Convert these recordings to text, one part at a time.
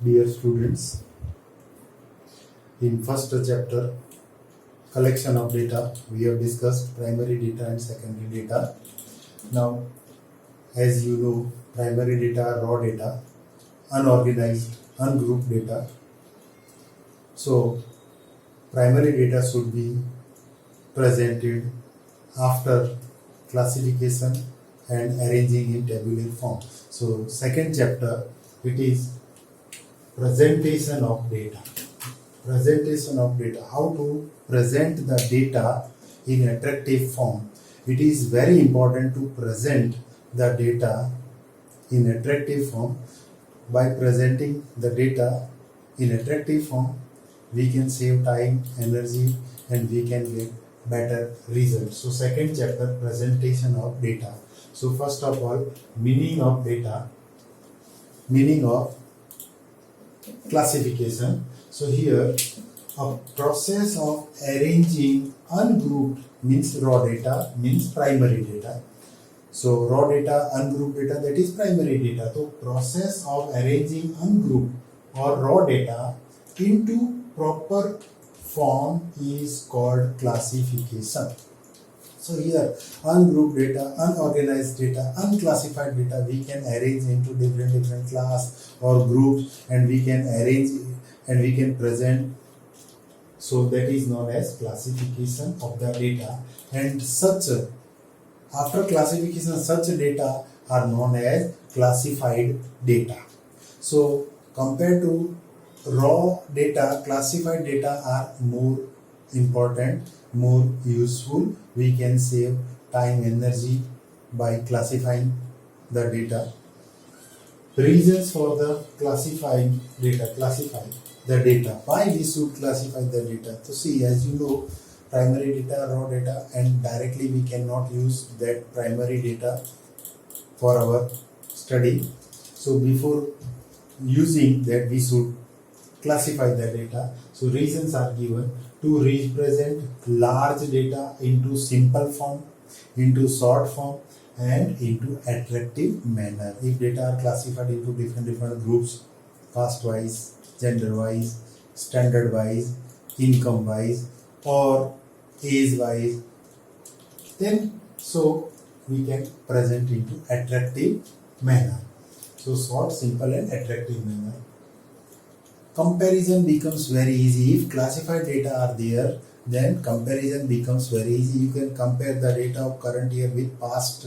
Dear students, in first chapter, collection of data, we have discussed primary data and secondary data. Now, as you know, primary data are raw data, unorganized, ungrouped data. So, primary data should be presented after classification and arranging in tabular form. So, second chapter, it is presentation of data. Presentation of data. How to present the data in attractive form. It is very important to present the data in attractive form. By presenting the data in attractive form, we can save time, energy, and we can get better results. So second chapter, presentation of data. So first of all, meaning of data, meaning of classification. So here, a process of arranging ungrouped means raw data, means primary data. So raw data, ungrouped data, that is primary data. So process of arranging ungrouped or raw data into proper form is called classification. So here, ungrouped data, unorganized data, unclassified data, we can arrange into different class or groups, and we can arrange and we can present. So that is known as classification of the data, and such after classification such data are known as classified data. So compared to raw data, classified data are more important, more useful. We can save time, energy by classifying the data. Reasons for the classifying data, classify the data. Why we should classify the data? So see, as you know, primary data, raw data, and directly we cannot use that primary data for our study. So before using that, we should classify the data. So reasons are given: to represent large data into simple form, into short form, and into attractive manner. If data are classified into different groups, caste wise, gender wise, standard wise, income wise, or age wise, then so we can present into attractive manner. So short, simple, and attractive manner. Comparison becomes very easy. If classified data are there, then comparison becomes very easy. You can compare the data of current year with past,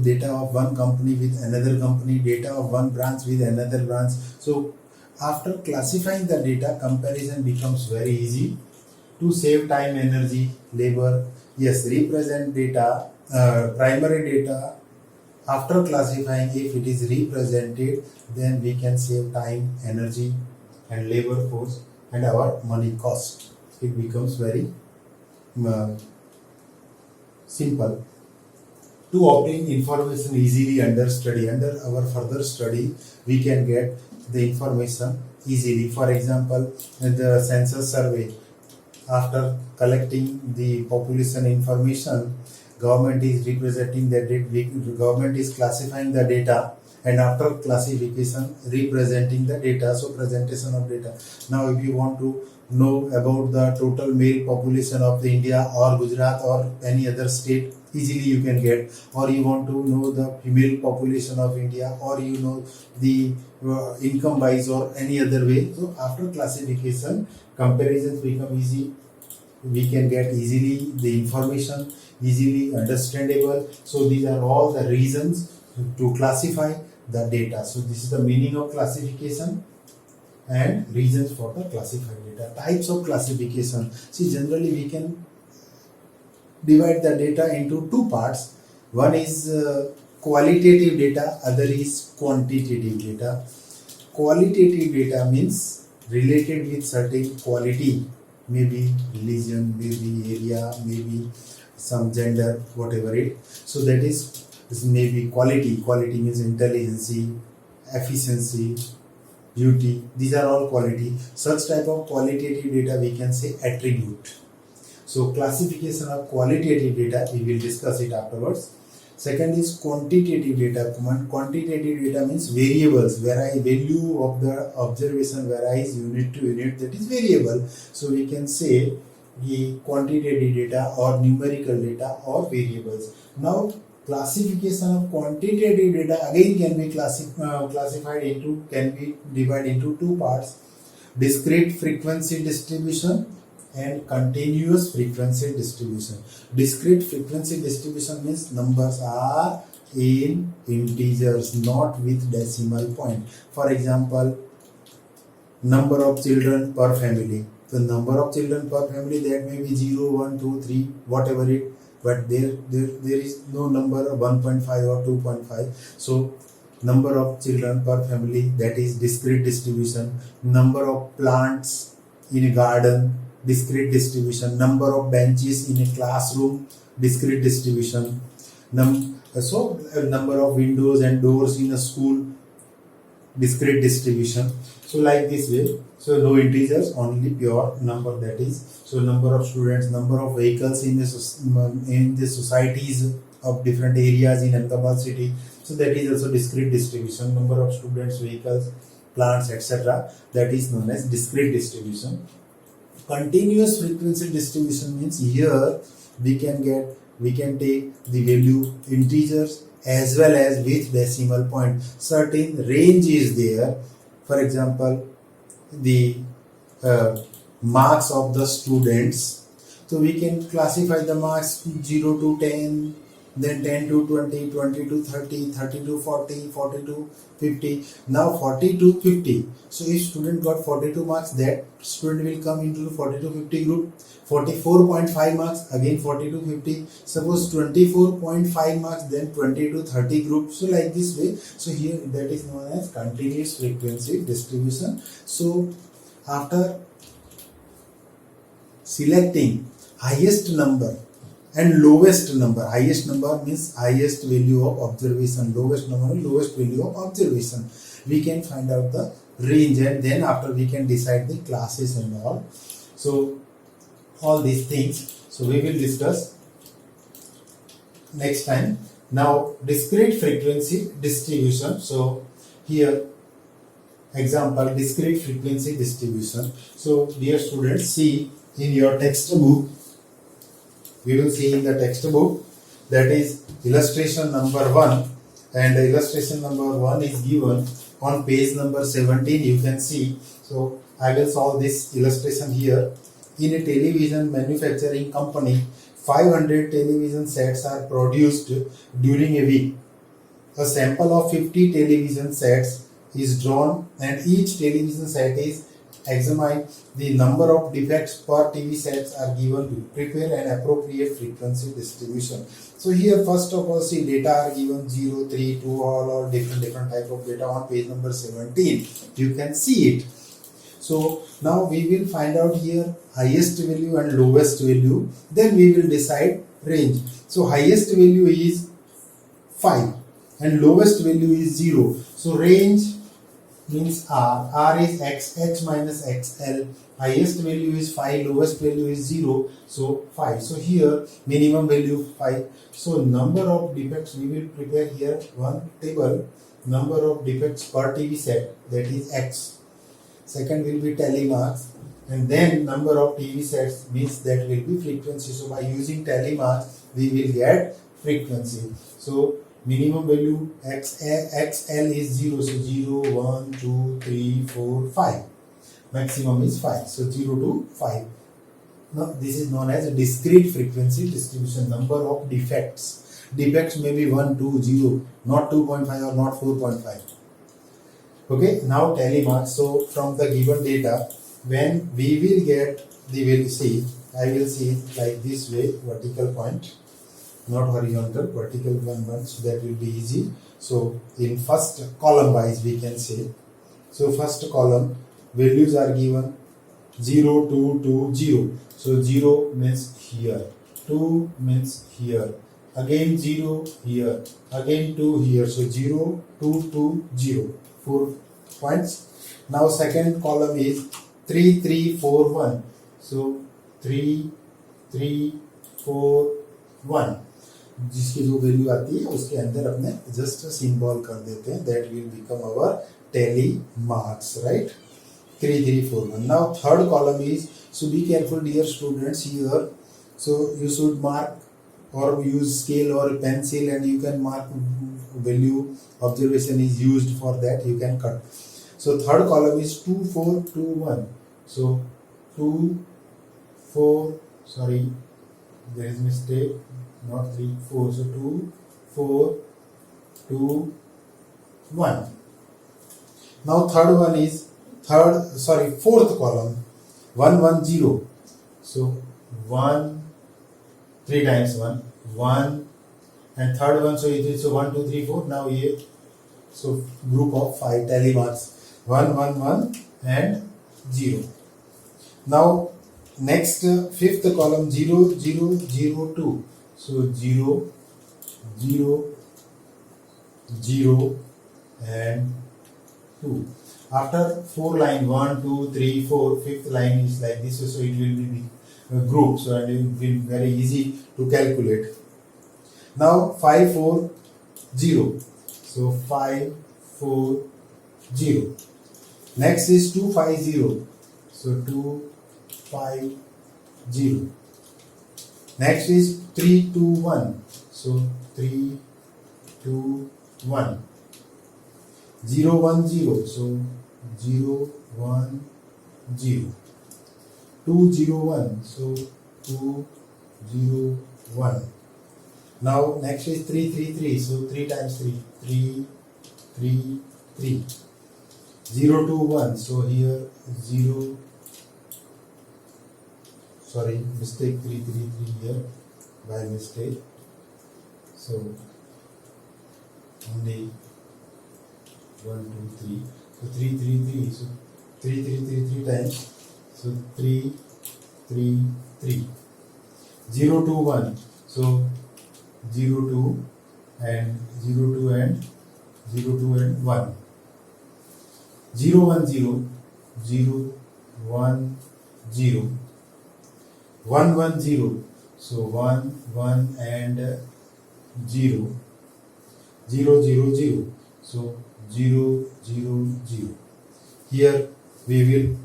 data of one company with another company, data of one branch with another branch. So after classifying the data, comparison becomes very easy. To save time, energy, labor, yes, represent data, primary data. After classifying, if it is represented, then we can save time, energy, and labor force, and our money cost. It becomes very simple. To obtain information easily under study, under our further study, we can get the information easily. For example, the census survey, after collecting the population information, government is representing that government is classifying the data, and after classification, representing the data. So presentation of data. Now if you want to know about the total male population of the India or Gujarat or any other state, easily you can get. Or you want to know the female population of India, or you know the income wise or any other way. So after classification, comparisons become easy. We can get easily the information, easily understandable. So these are all the reasons to classify the data. So this is the meaning of classification and reasons for the classified data. Types of classification. See, generally we can divide the data into two parts. One is qualitative data, other is quantitative data. Qualitative data means related with certain quality, maybe religion, maybe area, maybe some gender, whatever it. So that is maybe quality. Quality means intelligence, efficiency, beauty. These are all quality. Such type of qualitative data we can say attribute. So classification of qualitative data, we will discuss it afterwards. Second is quantitative data. Quantitative data means variables, where value of the observation varies unit to unit, that is variable. So we can say the quantitative data or numerical data or variables. Now classification of quantitative data again can be divided into two parts: discrete frequency distribution and continuous frequency distribution. Discrete frequency distribution means numbers are in integers, not with decimal point. For example, number of children per family. The number of children per family, that may be 0, 1, 2, 3, whatever it, but there is no number 1.5 or 2.5. So number of children per family, that is discrete distribution. Number of plants in a garden, discrete distribution. Number of benches in a classroom, discrete distribution. Number of windows and doors in a school, discrete distribution. So like this way, so no integers, only pure number, that is, so number of students, number of vehicles in the societies of different areas in Ahmedabad city, so that is also discrete distribution. Number of students, vehicles, plants, etc., that is known as discrete distribution. Continuous frequency distribution means here we can take the value integers as well as with decimal point. Certain range is there. For example, the marks of the students. So we can classify the marks 0 to 10, then 10 to 20, 20 to 30, 30 to 40, 40 to 50. Now 40 to 50. So if student got 42 marks, that student will come into the 40 to 50 group. 44.5 marks, again 40 to 50. Suppose 24.5 marks, then 20 to 30 group. So like this way. So here that is known as continuous frequency distribution. So after selecting highest number and lowest number, highest number means highest value of observation, lowest number lowest value of observation, we can find out the range, and then after we can decide the classes and all. So all these things, so we will discuss next time. Now discrete frequency distribution. So here example, discrete frequency distribution. So dear students, see in your textbook, we will see in the textbook, that is illustration number 1, and the illustration number 1 is given on page number 17. You can see. So I will solve this illustration here. In a television manufacturing company, 500 television sets are produced during a week. A sample of 50 television sets is drawn, and each television set is examined. The number of defects per TV sets are given to prepare an appropriate frequency distribution. So here first of all, see data are given 0, 3, 2, all or different type of data on page number 17. You can see it. So now we will find out here highest value and lowest value. Then we will decide range. So highest value is 5 and lowest value is 0. So range means R. R is XH minus XL. Highest value is 5, lowest value is 0. So 5. So here minimum value 5. So number of defects, we will prepare here one table. Number of defects per TV set, that is X. Second will be tally marks, and then number of TV sets means that will be frequency. So by using tally marks, we will get frequency. So minimum value XL is 0. So 0, 1, 2, 3, 4, 5. Maximum is 5. So 0 to 5. Now this is known as a discrete frequency distribution. Number of defects. Defects may be 1, 2, 0, not 2.5 or not 4.5. Okay, now tally marks. So from the given data, when we will get the value, see, I will see it like this way, vertical point, not horizontal, vertical one, so that will be easy. So in first column wise we can say. So first column, values are given 0, 2, 2, 0. So 0 means here, 2 means here, again 0 here, again 2 here. So 0, 2, 2, 0. 4 points. Now second column is 3, 3, 4, 1. So 3, 3, 4, 1. जिसकी जो value आती है उसके अंदर अपने just symbol कर देते हैं, that will become our tally marks, right? 3 3 4 1. Now third column is, so be careful dear students here, so you should mark or use scale or pencil and you can mark value, observation is used for that, you can cut. So third column is 2 4 2 1. So 2 4, sorry, there is mistake, not 3 4, so 2 4 2 1. Now third one is fourth column 1 1 0. So 1 3 times 1 1, and third one, so it is 1 2 3 4. Now here, so group of 5 tally marks 1 1 1 and 0. Now next fifth column 0 0 0 2. So 0 0 0 and 2. After 4 line 1 2 3 4, fifth line is like this, so it will be group, so it will be very easy to calculate. Now 5 4 0. So 5 4 0. Next is 2 5 0. So 2 5 0. Next is 3 2 1. So 3 2 1. 0 1 0. So 0 1 0. 2 0 1. So 2 0 1. Now next is 3 3 3. So 3 times 3 3 3 3. 0 2 1. So here 0, sorry, mistake, 3 3 3 here by mistake. So only 1 2 3. So 3 3 3. So 3 3 3 3 times. So 3 3 3. 0 2 1. So 0 2 and 0 2 and 0 2 and 1. 0 1 0. 0 1 0. 1 1 0. So 1 1 and 0. 0 0 0. So 0 0 0. Here we will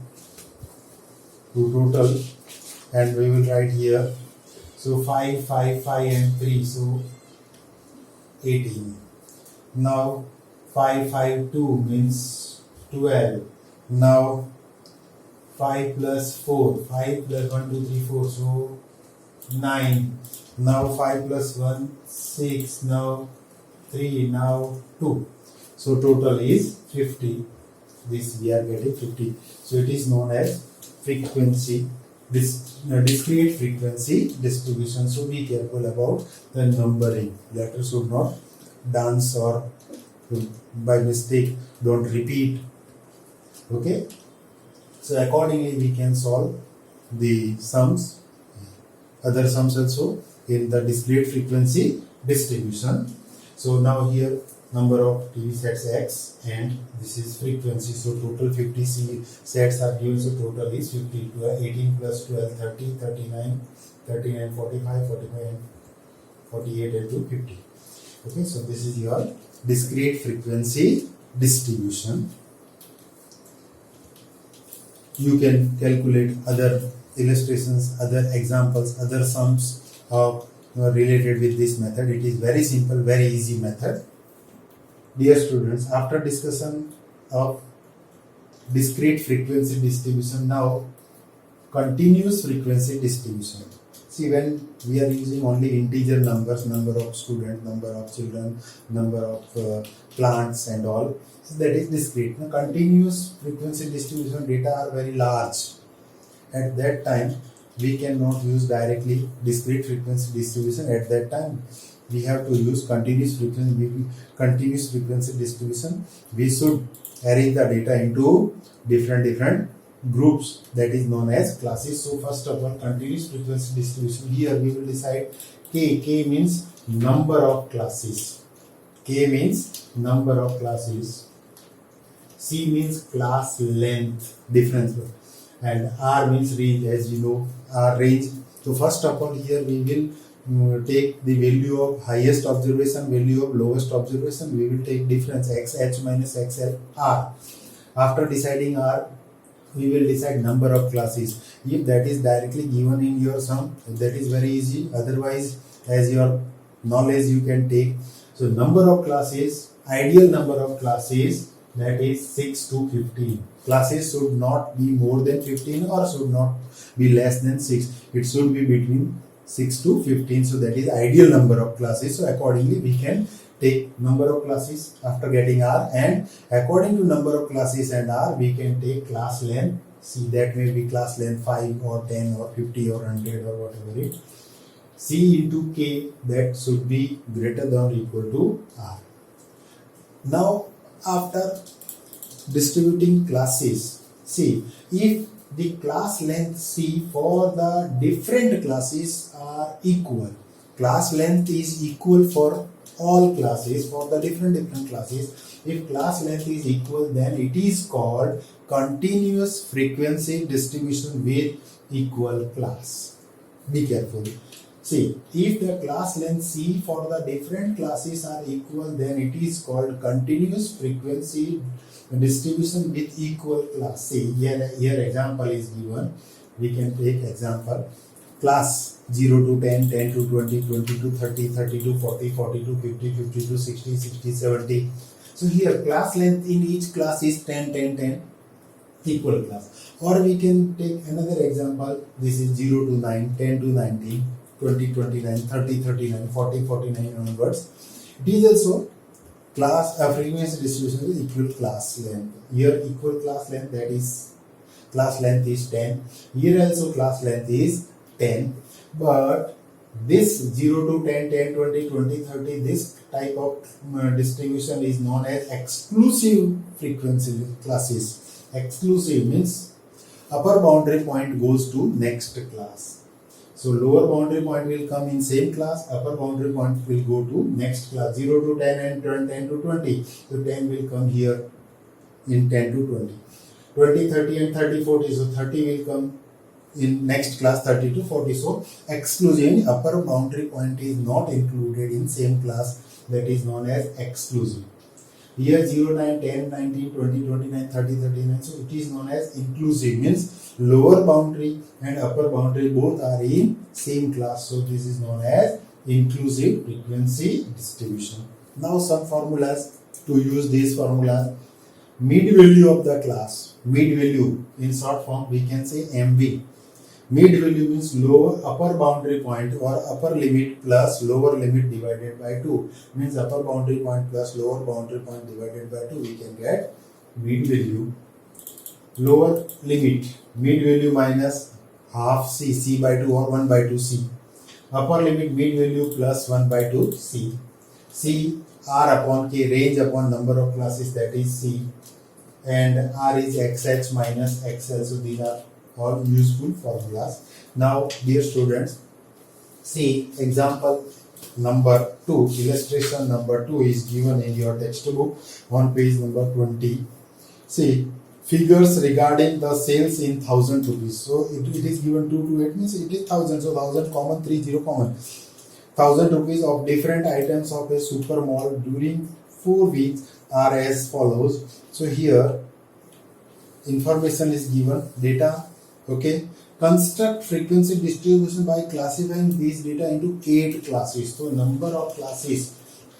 do total and we will write here. So 5 5 5 and 3, so 18. Now 5 5 2 means 12. Now 5 plus 4, 5 plus 1 2 3 4, so 9. Now 5 plus 1 6. Now 3. Now 2. So total is 50. This we are getting 50. So it is known as frequency, discrete frequency distribution. So be careful about the numbering. Letters should not dance or by mistake don't repeat. Okay. So accordingly we can solve the sums, other sums also in the discrete frequency distribution. So now here number of TV sets X and this is frequency. So total 50 sets are given. So total is 50. 18 plus 12 30 39 39 45 45 and 48 into 50. Okay, so this is your discrete frequency distribution. You can calculate other illustrations, other examples, other sums related with this method. It is very simple, very easy method. Dear students, after discussion of discrete frequency distribution, now continuous frequency distribution. See, when we are using only integer numbers, number of students, number of children, number of plants and all, so that is discrete. Now, continuous frequency distribution data are very large. At that time, we cannot use directly discrete frequency distribution. At that time, we have to use continuous frequency distribution. We should arrange the data into different groups, that is known as classes. So first of all, continuous frequency distribution, here we will decide K. K means number of classes. K means number of classes. C means class length, difference, and R means range. As you know, R range. So first of all, here we will take the value of highest observation, value of lowest observation, we will take difference xh minus xl r. After deciding r, we will decide number of classes. If that is directly given in your sum, that is very easy. Otherwise, as your knowledge you can take. So number of classes, ideal number of classes, that is 6 to 15. Classes should not be more than 15 or should not be less than 6. It should be between 6 to 15. So that is ideal number of classes. So accordingly we can take number of classes after getting R, and according to number of classes and R, we can take class length. See, that may be class length 5 or 10 or 50 or 100 or whatever it. C into K, that should be greater than or equal to R. Now after distributing classes, see, if the class length C for the different classes are equal, class length is equal for all classes, for the different classes. If class length is equal, then it is called continuous frequency distribution with equal class. Be careful. See, if the class length C for the different classes are equal, then it is called continuous frequency distribution with equal class. See, here example is given. We can take example. Class 0 to 10, 10 to 20, 20 to 30, 30 to 40, 40 to 50, 50 to 60, 60, 70. So here class length in each class is 10, 10, 10, equal class. Or we can take another example. This is 0 to 9, 10 to 19, 20, 29, 30, 39, 40, 49 onwards. It is also class frequency distribution with equal class length. Here equal class length, that is class length is 10. Here also class length is 10, but this 0 to 10, 10, 20, 20, 30, this type of distribution is known as exclusive frequency classes. Exclusive means upper boundary point goes to next class. So lower boundary point will come in same class, upper boundary point will go to next class. 0 to 10 and 10 to 20. So 10 will come here in 10 to 20. 20, 30 and 30, 40. So 30 will come in next class 30 to 40. So exclusive, upper boundary point is not included in same class, that is known as exclusive. Here 0, 9, 10, 19, 20, 29, 30, 39. So it is known as inclusive, means lower boundary and upper boundary both are in same class. So this is known as inclusive frequency distribution. Now some formulas to use these formulas. Mid value of the class, mid value in short form we can say MV. Mid value means lower upper boundary point or upper limit plus lower limit divided by 2. Means upper boundary point plus lower boundary point divided by 2. We can get mid value. Lower limit, mid value minus half C, C by 2 or 1 by 2 C. Upper limit, mid value plus 1 by 2 C. C, R upon K, range upon number of classes, that is C. And R is XH minus XL. So these are all useful formulas. Now dear students, see example number 2, illustration number 2 is given in your textbook on page number 20. See, figures regarding the sales in 1000 rupees. So it is given 2 to 8 means it is 1000. So 1000 common, 30 common. 1000 rupees of different items of a super mall during 4 weeks are as follows. So here information is given, data. Okay, construct frequency distribution by classifying these data into 8 classes. So number of classes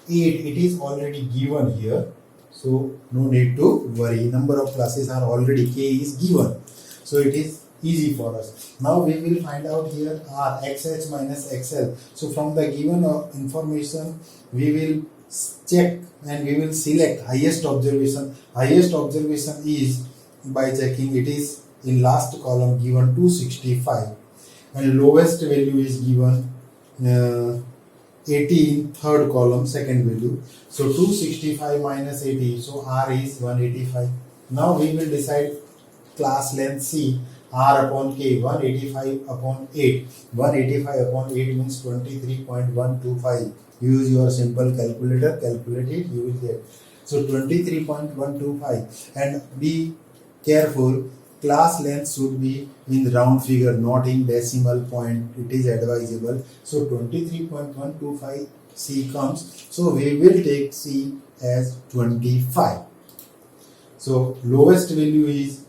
8, it is already given here. So no need to worry. Number of classes are already, K is given. So it is easy for us. Now we will find out here R, XH minus XL. So from the given information we will check and we will select highest observation. Highest observation is by checking, it is in last column given 265 and lowest value is given 80 in third column, second value. So 265 minus 80, so R is 185. Now we will decide class length C, R upon K, 185 upon 8. 185 upon 8 means 23.125. Use your simple calculator, calculate it, you will get. So 23.125, and be careful, class length should be in round figure, not in decimal point. It is advisable. So 23.125 C comes. So we will take C as 25. So lowest value is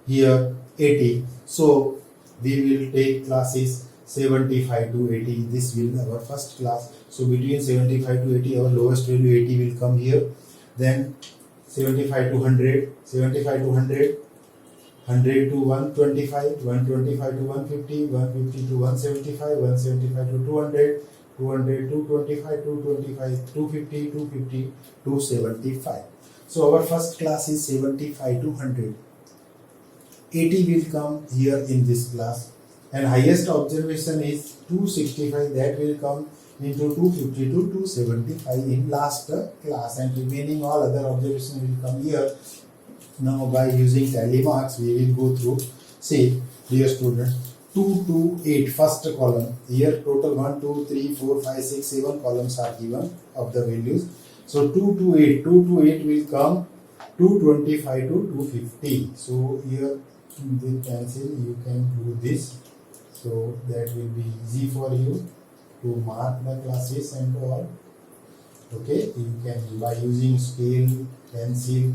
here 80. So we will take classes 75 to 80. This will our first class. So between 75 to 80, our lowest value 80 will come here. Then 75 to 100, 75 to 100, 100 to 125, 125 to 150, 150 to 175, 175 to 200, 200 to 25, 225, 250, 250, 275. So our first class is 75 to 100. 80 will come here in this class, and highest observation is 265, that will come into 250 to 275 in last class, and remaining all other observations will come here. Now by using tally marks we will go through. Say, dear students, 2 to 8 first column, here total 1, 2, 3, 4, 5, 6, 7 columns are given of the values. So 2 to 8 will come 225 to 250. So here with pencil you can do this, so that will be easy for you to mark the classes and all. Okay, you can by using scale, pencil,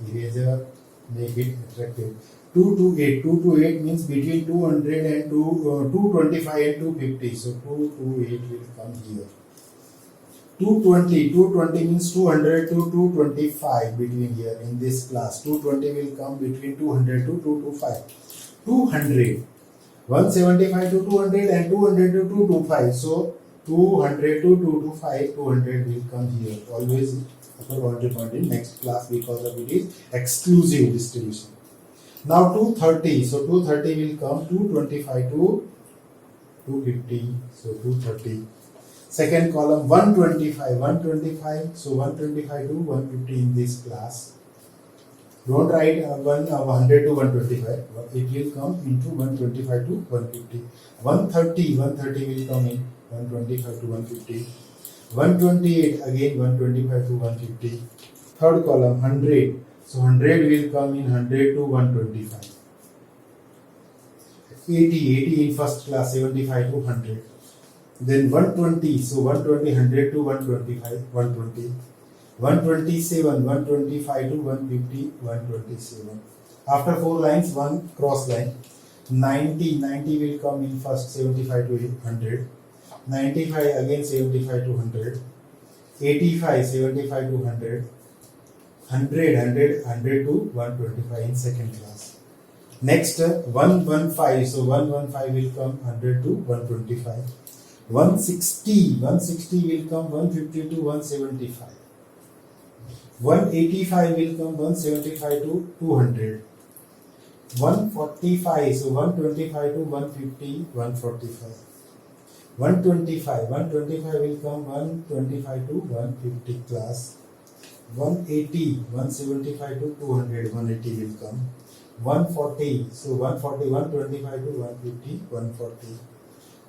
eraser, make it attractive. 2 to 8 means between 200 and 225 and 250. So 2 to 8 will come here. 220 means 200 to 225 between here in this class. 220 will come between 200 to 225. 200, 175 to 200 and 200 to 225. So 200 to 225, 200 will come here. Always upper boundary point in next class because of it is exclusive distribution. Now 230. So 230 will come 225 to 250. So 230. Second column 125. So 125 to 150 in this class. Don't write 100 to 125. It will come into 125 to 150. 130 will come in 125 to 150. 128 again 125 to 150. Third column 100. So 100 will come in 100 to 125. 80 in first class, 75 to 100. Then 120, so 120, 100 to 125, 120. 127, 125 to 150, 127. After 4 lines, 1 cross line. 90 will come in first, 75 to 100. 95 again 75 to 100. 85, 75 to 100. 100 to 125 in second class. Next 115, so 115 will come 100 to 125. 160 will come 150 to 175. 185 will come 175 to 200. 145, so 125 to 150, 145. 125 will come 125 to 150 class. 180, 175 to 200, 180 will come. 140, so 140, 125 to 150, 140.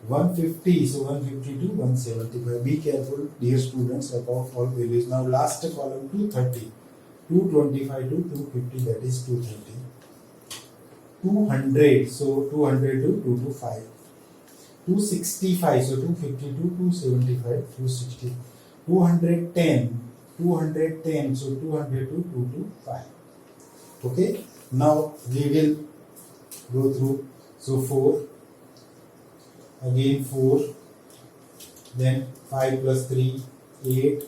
150, so 150 to 175. Be careful, dear students, about all values. Now last column 230. 225 to 250, that is 230. 200, so 200 to 225. 265, so 250 to 275, 260. 210, so 200 to 225. Okay, now we will go through. So 4, again 4, then 5 plus 3, 8,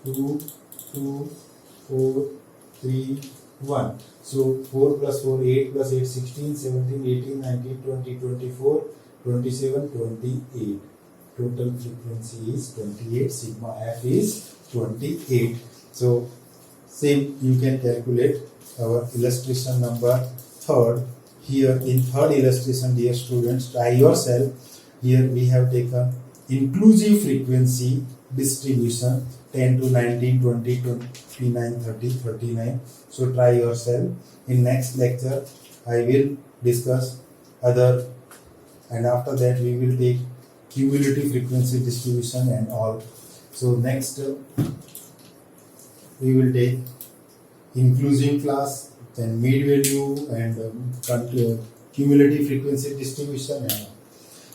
2, 4, 3, 1. So 4 plus 4, 8 plus 8, 16, 17, 18, 19, 20, 24, 27, 28. Total frequency is 28. Sigma f is 28. So same you can calculate our illustration number 3rd. Here in 3rd illustration, dear students, try yourself. Here we have taken inclusive frequency distribution 10 to 19, 20, 29, 30, 39. So try yourself. In next lecture I will discuss other, and after that we will take cumulative frequency distribution and all. So next we will take inclusive class, then mean value and cumulative frequency distribution.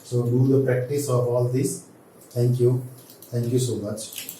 So do the practice of all this. Thank you so much.